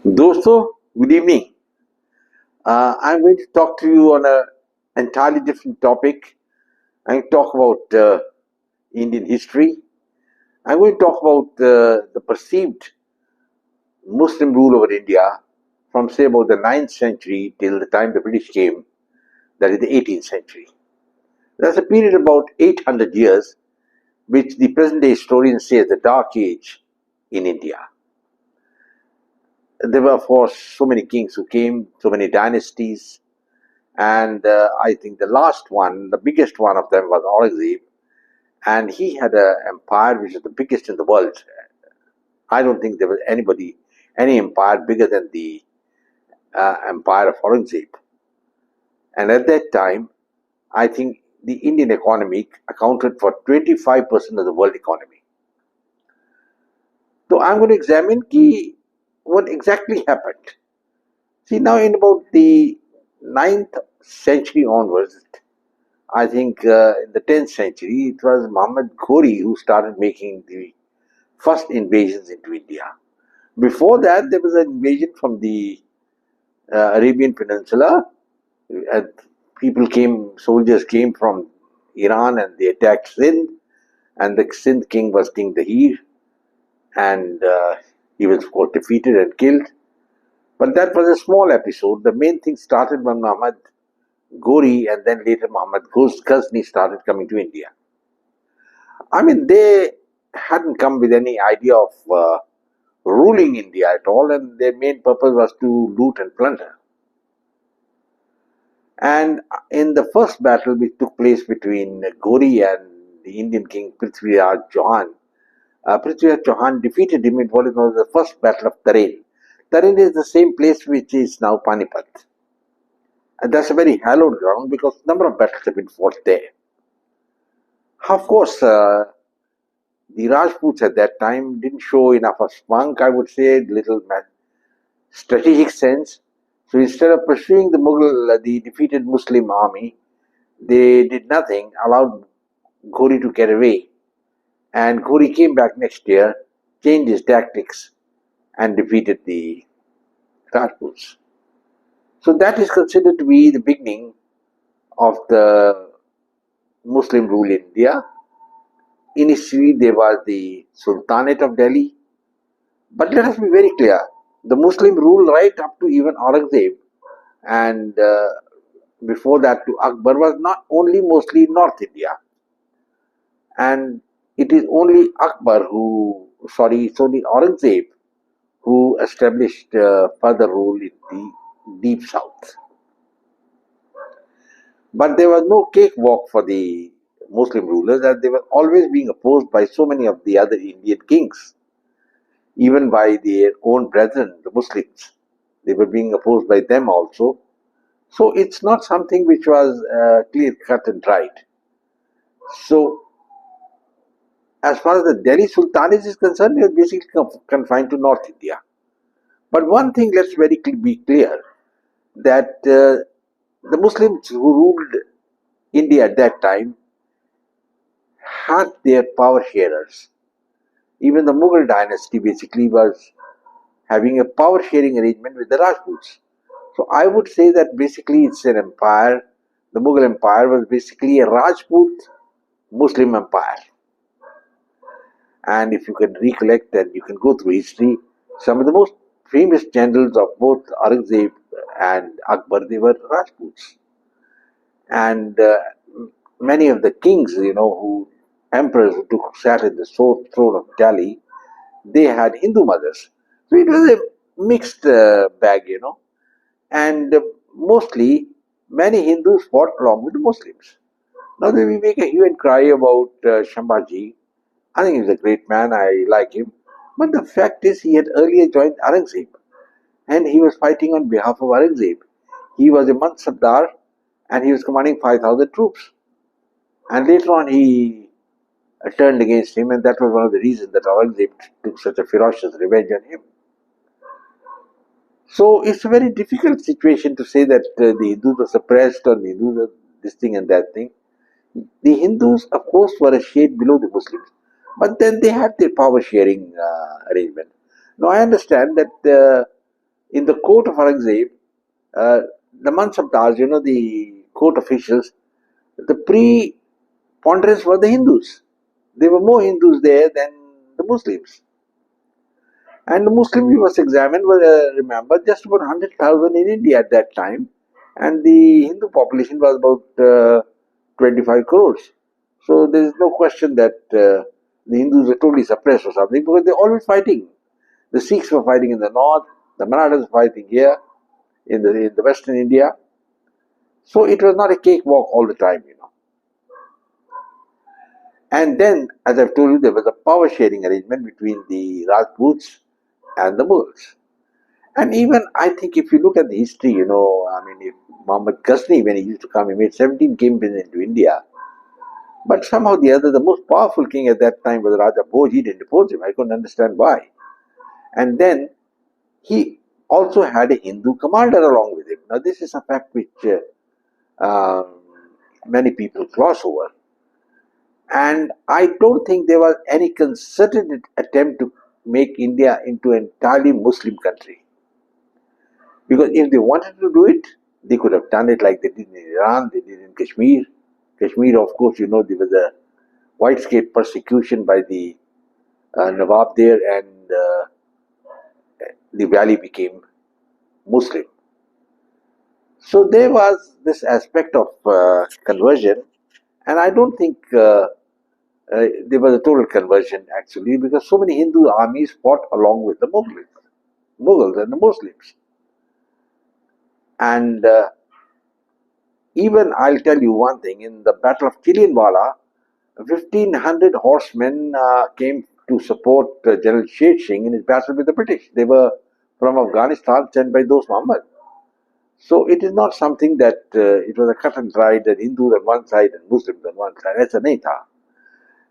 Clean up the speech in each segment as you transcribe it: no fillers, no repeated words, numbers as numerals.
Dosto, good evening. I'm going to talk to you on an entirely different topic. I'm going to talk about Indian history. I'm going to talk about the perceived Muslim rule over India from, say, about the 9th century till the time the British came, that is the 18th century. That's a period of about 800 years, which the present day historians say is the dark age in India. There were, of course, so many kings who came, so many dynasties, and I think the last one, the biggest one of them was Aurangzeb, and he had an empire which is the biggest in the world. I don't think there was any empire bigger than the empire of Aurangzeb. And at that time, I think the Indian economy accounted for 25% of the world economy. So I'm going to examine what exactly happened. See, now in about the 9th century onwards, I think in the 10th century, it was Muhammad Ghori who started making the first invasions into India. Before that, there was an invasion from the Arabian Peninsula. Uh, soldiers came from Iran and they attacked Sindh. And the Sindh king was King Dahir. And he was, of course, defeated and killed. But that was a small episode. The main thing started when Muhammad Ghori and then later Muhammad Ghazni started coming to India. I mean, they hadn't come with any idea of ruling India at all, and their main purpose was to loot and plunder. And in the first battle which took place between Ghori and the Indian king Prithviraj Chauhan, Prithviraj Chauhan defeated him in what is known as the first battle of Tarain. Tarain is the same place which is now Panipat. And that's a very hallowed ground because a number of battles have been fought there. Of course, the Rajputs at that time didn't show enough of spunk, I would say, little strategic sense. So instead of pursuing the defeated Muslim army, they did nothing, allowed Ghori to get away. And Ghori came back next year, changed his tactics, and defeated the Rajputs. So that is considered to be the beginning of the Muslim rule in India. Initially, there was the Sultanate of Delhi. But let us be very clear, the Muslim rule right up to even Aurangzeb and before that to Akbar was not only mostly North India. And it is only it's only Aurangzeb who established further rule in the deep south. But there was no cakewalk for the Muslim rulers as they were always being opposed by so many of the other Indian kings, even by their own brethren, the Muslims. They were being opposed by them also. So it's not something which was clear cut and dried. So as far as the Delhi Sultanate is concerned, it was basically confined to North India. But one thing let's be clear that the Muslims who ruled India at that time had their power sharers. Even the Mughal dynasty basically was having a power sharing arrangement with the Rajputs. So I would say that basically it's an empire. The Mughal Empire was basically a Rajput Muslim empire. And if you can recollect and you can go through history, some of the most famous generals of both Aurangzeb and Akbar, they were Rajputs. And many of the kings, emperors who sat at the throne of Delhi, they had Hindu mothers. So it was a mixed bag. And mostly, many Hindus fought along with the Muslims. Now, then we make a hue and cry about Shambhaji. I think he's a great man, I like him. But the fact is, he had earlier joined Aurangzeb and he was fighting on behalf of Aurangzeb. He was a Mansabdar and he was commanding 5,000 troops. And later on, he turned against him, and that was one of the reasons that Aurangzeb took such a ferocious revenge on him. So it's a very difficult situation to say that the Hindus were suppressed or the Hindus were this thing and that thing. The Hindus, of course, were a shade below the Muslims, but then they had their power sharing arrangement. Now, I understand that In the court of Aurangzeb, uh, the Mansabdars, the court officials, the preponderance were the Hindus. There were more Hindus there than the Muslims. And the Muslim we must examine were, remember, just about 100,000 in India at that time, and the Hindu population was about 25 crores. So there is no question that the Hindus were totally suppressed or something because they're always fighting. The Sikhs were fighting in the north, the Marathas were fighting here in the western India. So it was not a cakewalk all the time. And then, as I've told you, there was a power sharing arrangement between the Rajputs and the Mughals. And even I think if you look at the history, I mean, if Muhammad Ghazni, when he used to come, he made 17 campaigns into India. But somehow the other, the most powerful king at that time was Raja Bhoj. He didn't depose him. I couldn't understand why. And then he also had a Hindu commander along with him. Now, this is a fact which many people gloss over. And I don't think there was any concerted attempt to make India into an entirely Muslim country. Because if they wanted to do it, they could have done it like they did in Iran, they did in Kashmir. Kashmir, of course, there was a widespread persecution by the Nawab there, and the valley became Muslim. So there was this aspect of conversion, and I don't think there was a total conversion actually, because so many Hindu armies fought along with the Mughals and the Muslims. And even I'll tell you one thing: in the Battle of Chilianwala, 1,500 horsemen came to support General Sher Singh in his battle with the British. They were from Afghanistan, sent by Dost Muhammad. So it is not something that it was a cut and dried that Hindus on one side and Muslims on one side. That's a nahi.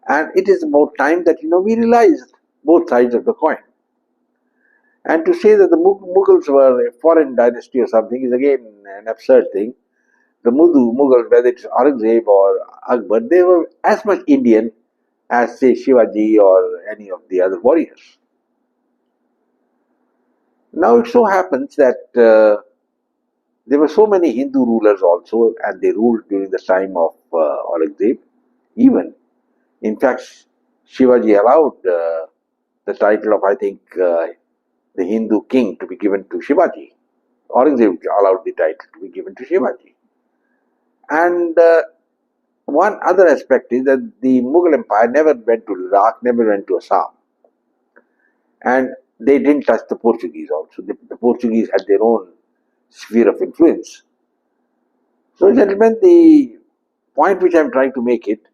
And it is about time that we realized both sides of the coin. And to say that the Mughals were a foreign dynasty or something is again an absurd thing. The Mughals, whether it's Aurangzeb or Akbar, they were as much Indian as, say, Shivaji or any of the other warriors. Now it so happens that there were so many Hindu rulers also, and they ruled during the time of Aurangzeb. Even, in fact, Shivaji allowed the title of, I think, the Hindu king to be given to Shivaji. Aurangzeb allowed the title to be given to Shivaji. And one other aspect is that the Mughal Empire never went to Ladakh, never went to Assam. And they didn't touch the Portuguese also. The Portuguese had their own sphere of influence. So, gentlemen, the point which I'm trying to make it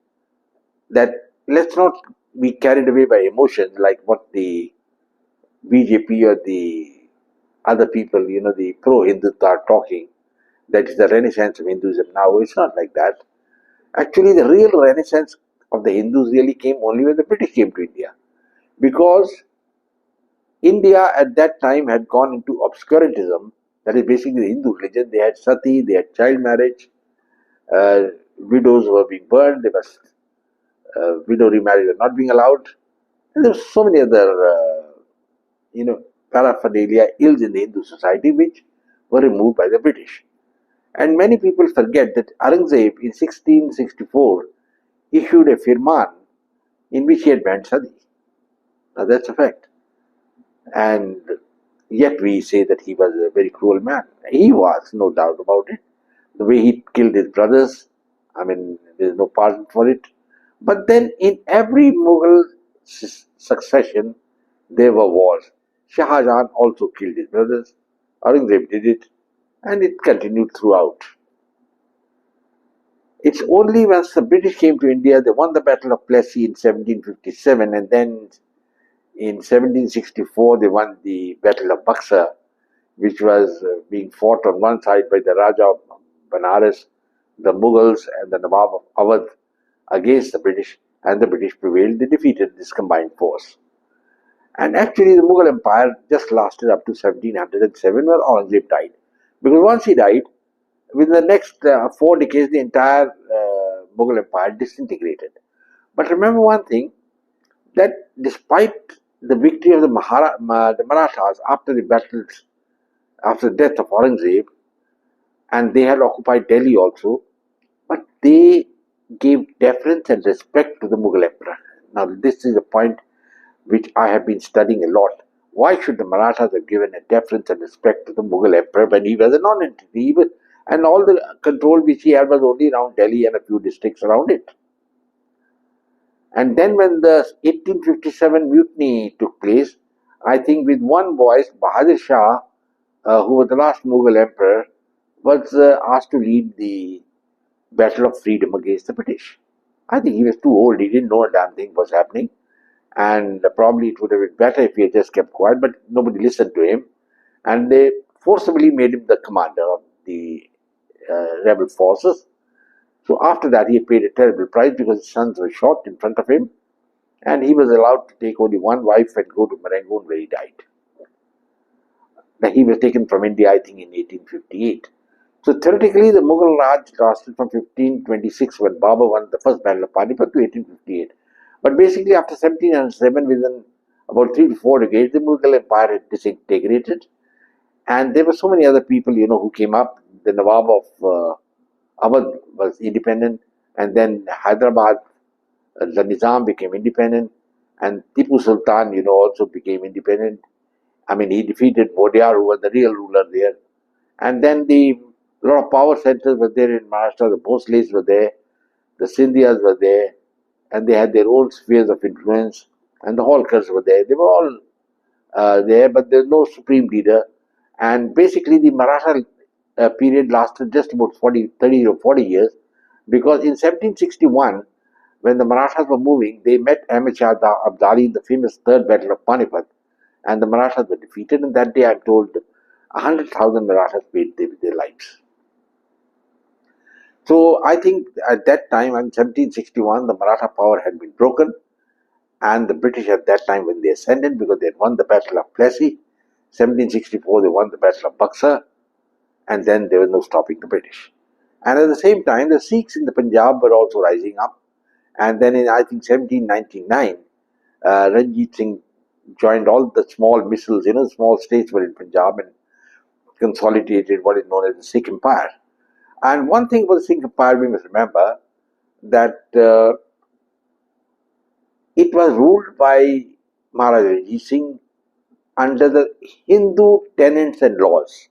that let's not be carried away by emotions like what the BJP or the other people, the pro-Hindutva are talking. That is the renaissance of Hinduism now. It's not like that. Actually, the real renaissance of the Hindus really came only when the British came to India. Because India at that time had gone into obscurantism, that is basically the Hindu religion. They had sati, they had child marriage, uh, widows were being burned, there was widow remarriage were not being allowed, and there were so many other, paraphernalia ills in the Hindu society which were removed by the British. And many people forget that Aurangzeb in 1664 issued a firman in which he had banned sati. Now that's a fact. And yet we say that he was a very cruel man. He was, no doubt about it. The way he killed his brothers, I mean, there's no pardon for it. But then in every Mughal succession, there were wars. Shah Jahan also killed his brothers. Aurangzeb did it, and it continued throughout. It's only once the British came to India, they won the Battle of Plassey in 1757, and then in 1764 they won the Battle of Buxar, which was being fought on one side by the Raja of Banaras, the Mughals, and the Nawab of Awadh against the British, and the British prevailed. They defeated this combined force. And actually, the Mughal Empire just lasted up to 1707, where Aurangzeb died. Because once he died, within the next 4 decades, the entire Mughal Empire disintegrated. But remember one thing, that despite the victory of the Marathas after the battles after the death of Aurangzeb, and they had occupied Delhi also, but they gave deference and respect to the Mughal emperor. Now, this is a point which I have been studying a lot. Why should the Marathas have given a deference and respect to the Mughal emperor when he was a non-entity? And all the control which he had was only around Delhi and a few districts around it. And then when the 1857 mutiny took place, I think with one voice, Bahadur Shah, who was the last Mughal emperor, was asked to lead the battle of freedom against the British. I think he was too old. He didn't know a damn thing was happening. And probably it would have been better if he had just kept quiet, but nobody listened to him. And they forcibly made him the commander of the rebel forces. So after that, he paid a terrible price because his sons were shot in front of him, and he was allowed to take only one wife and go to Marangoon where he died. Now, he was taken from India, I think, in 1858. So theoretically, the Mughal Raj lasted from 1526 when Babur won the first battle of Panipat to 1858. But basically, after 1707, within about 3 to 4 decades, the Mughal Empire had disintegrated, and there were so many other people, who came up. The Nawab of Awadh was independent, and then Hyderabad, the Nizam became independent, and Tipu Sultan, also became independent. I mean, he defeated Modiar, who was the real ruler there. And then the lot of power centers were there in Maharashtra. The Bhosles were there, the Scindias were there, and they had their own spheres of influence. And the Holkars were there. They were all there, but there's no supreme leader. And basically, the Maratha period lasted just about 30 or 40 years, because in 1761, when the Marathas were moving, they met Ahmed Shah Abdali in the famous Third Battle of Panipat, and the Marathas were defeated. And that day, I'm told, 100,000 Marathas paid with their lives. So I think at that time, in 1761, the Maratha power had been broken, and the British at that time, when they ascended, because they had won the Battle of Plassey, 1764, they won the Battle of Buxar, and then there was no stopping the British. And at the same time, the Sikhs in the Punjab were also rising up. And then in, I think, 1799, Ranjit Singh joined all the small missiles, small states were in Punjab, and consolidated what is known as the Sikh Empire. And one thing about the Sikh Empire, we must remember that it was ruled by Maharaja Ranjit Singh under the Hindu tenets and laws.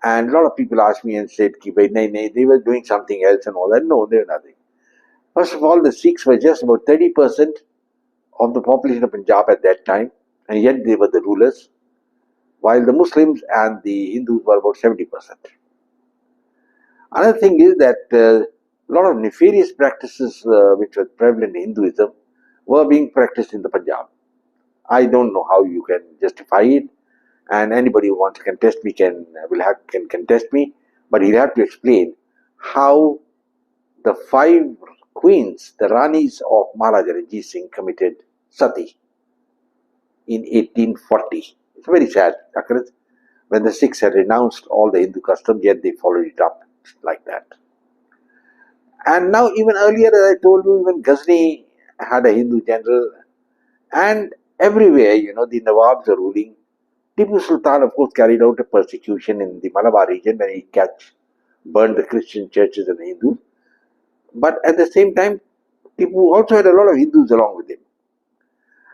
And a lot of people asked me and said, they were doing something else and all that. No, they were nothing. First of all, the Sikhs were just about 30% of the population of Punjab at that time, and yet they were the rulers, while the Muslims and the Hindus were about 70%. Another thing is that a lot of nefarious practices which were prevalent in Hinduism were being practiced in the Punjab. I don't know how you can justify it, and anybody who wants to contest me can contest me, but he'll have to explain how the 5 queens, the Ranis of Maharaja Ranjit Singh, committed sati in 1840. It's a very sad occurrence when the Sikhs had renounced all the Hindu customs, yet they followed it up like that. And now, even earlier, as I told you, even Ghazni had a Hindu general, and everywhere, the Nawabs are ruling. Tipu Sultan, of course, carried out a persecution in the Malabar region when he burned the Christian churches and the Hindus. But at the same time, Tipu also had a lot of Hindus along with him.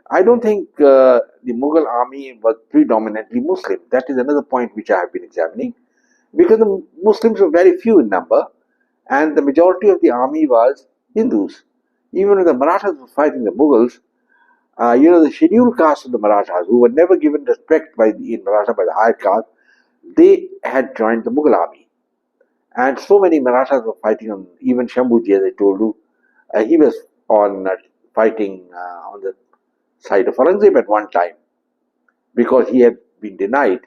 I don't think the Mughal army was predominantly Muslim. That is another point which I have been examining, because the Muslims were very few in number, and the majority of the army was Hindus. Even when the Marathas were fighting the Mughals, the scheduled caste of the Marathas, who were never given respect in Maratha by the higher caste, they had joined the Mughal army. And so many Marathas were fighting on, even Shambhuji, as I told you, he was on fighting on the side of Aurangzeb at one time, because he had been denied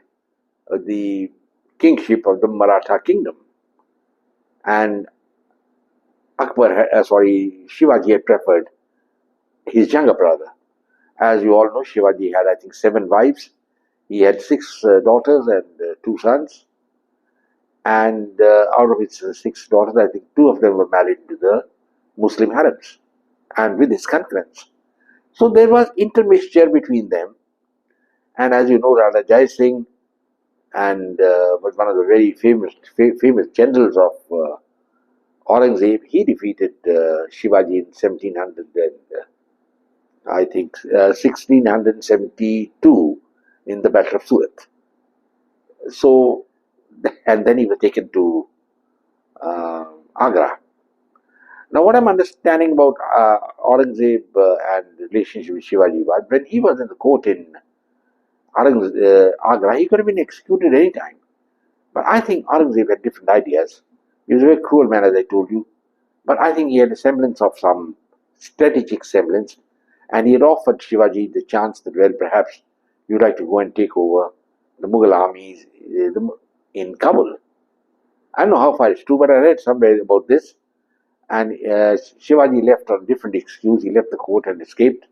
the kingship of the Maratha kingdom. And Shivaji had preferred his younger brother. As you all know, Shivaji had, I think, 7 wives. He had 6 daughters and 2 sons. And out of his 6 daughters, I think 2 of them were married to the Muslim harems and with his concurrence. So there was intermixture between them. And as you know, Rana Jai Singh and was one of the very famous generals of Aurangzeb. He defeated Shivaji in 1700 and I think 1672 in the Battle of Surat. So, and then he was taken to Agra. Now, what I'm understanding about Aurangzeb and the relationship with Shivaji was when he was in the court in Agra, he could have been executed any time. But I think Aurangzeb had different ideas. He was a very cruel man, as I told you. But I think he had a semblance of some strategic semblance, and he had offered Shivaji the chance that, well, perhaps you'd like to go and take over the Mughal armies in Kabul. I don't know how far it's true, but I read somewhere about this. And Shivaji left on a different excuse. He left the court and escaped,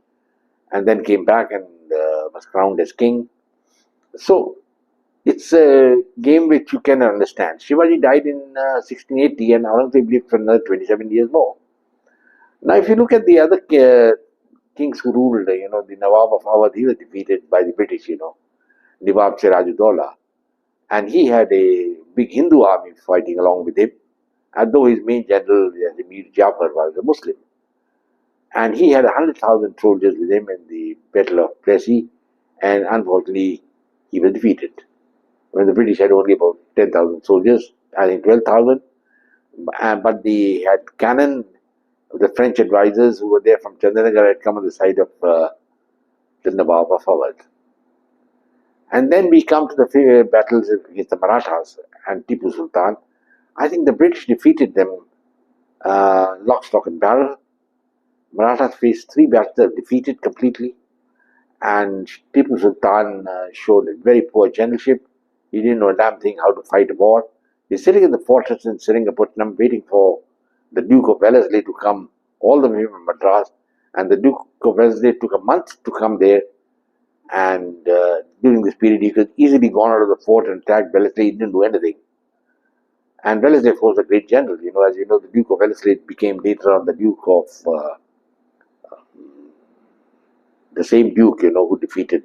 and then came back and was crowned as king. So it's a game which you can understand. Shivaji died in 1680, and Aurangzeb lived for another 27 years more. Now, if you look at the other kings who ruled, the Nawab of Awadh, he was defeated by the British, Nawab Sirajuddaula. And he had a big Hindu army fighting along with him, although his main general, Mir Jafar, was a Muslim. And he had 100,000 soldiers with him in the Battle of Plassey, and unfortunately, he was defeated. When the British had only about 10,000 soldiers, I think 12,000, but they had cannon. The French advisors who were there from Chandanagar had come on the side of the Nawab of Awadh. And then we come to the battles against the Marathas and Tipu Sultan. I think the British defeated them lock, stock, and barrel. Marathas faced three battles, defeated completely. And Tipu Sultan showed very poor generalship. He didn't know a damn thing how to fight a war. He's sitting in the fortress in Seringapatam waiting for the Duke of Wellesley to come all the way from Madras. And the Duke of Wellesley took a month to come there. And during this period, he could easily gone out of the fort and attacked Wellesley. He didn't do anything. And Wellesley was a great general. As you know, the Duke of Wellesley became later on the Duke of the same Duke, who defeated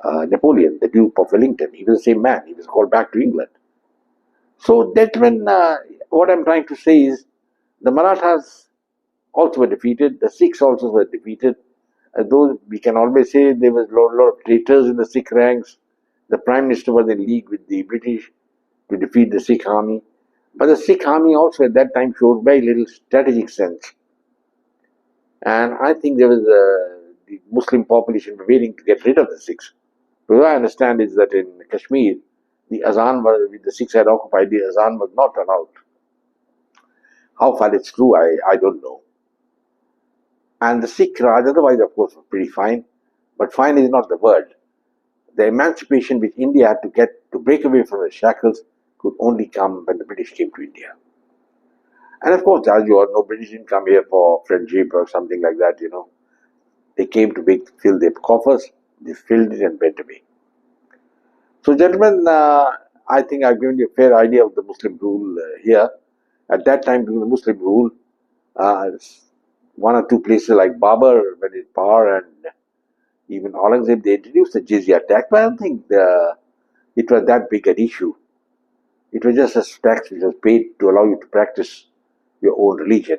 Napoleon, the Duke of Wellington. He was the same man. He was called back to England. So that when what I'm trying to say is the Marathas also were defeated. The Sikhs also were defeated. Though we can always say there was a lot of traitors in the Sikh ranks. The Prime Minister was in league with the British to defeat the Sikh army. But the Sikh army also at that time showed very little strategic sense. And I think there was the Muslim population waiting to get rid of the Sikhs. But what I understand is that in Kashmir, the Azan was, the Sikhs had occupied, the Azan was not allowed. How far it's true, I don't know. And the Sikh Raj, otherwise, of course, was pretty fine. But fine is not the word. The emancipation which India had to get to break away from the shackles could only come when the British came to India. And of course, as you all know, British didn't come here for friendship or something like that, They came to fill their coffers, they filled it and went away. So, gentlemen, I think I've given you a fair idea of the Muslim rule here. At that time, during the Muslim rule, uh, one or two places like Babur went in power and even Aurangzeb, they introduced the jizya tax, but I don't think it was that big an issue. It was just a tax which was paid to allow you to practice your own religion.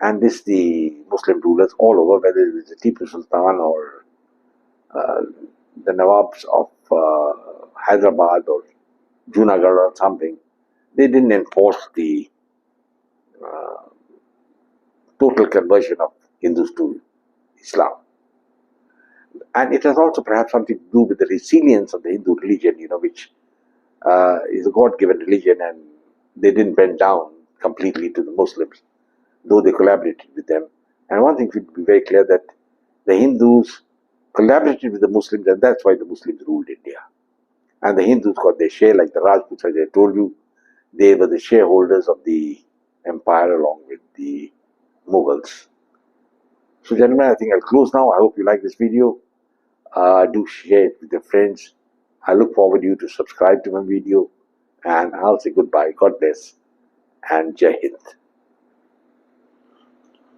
And this the Muslim rulers all over, whether it is Tipu Sultan or uh, the Nawabs of Hyderabad or Junagadh or something, they didn't enforce the uh, total conversion of Hindus to Islam. And it has also perhaps something to do with the resilience of the Hindu religion, which is a God-given religion, and they didn't bend down completely to the Muslims, though they collaborated with them. And one thing should be very clear that the Hindus collaborated with the Muslims, and that's why the Muslims ruled India. And the Hindus got their share, like the Rajputs, as I told you, they were the shareholders of the empire along with the Mughals. So, gentlemen, I think I'll close now. I hope you like this video. Do share it with your friends. I look forward to you to subscribe to my video, and I'll say goodbye. God bless and Jai Hind.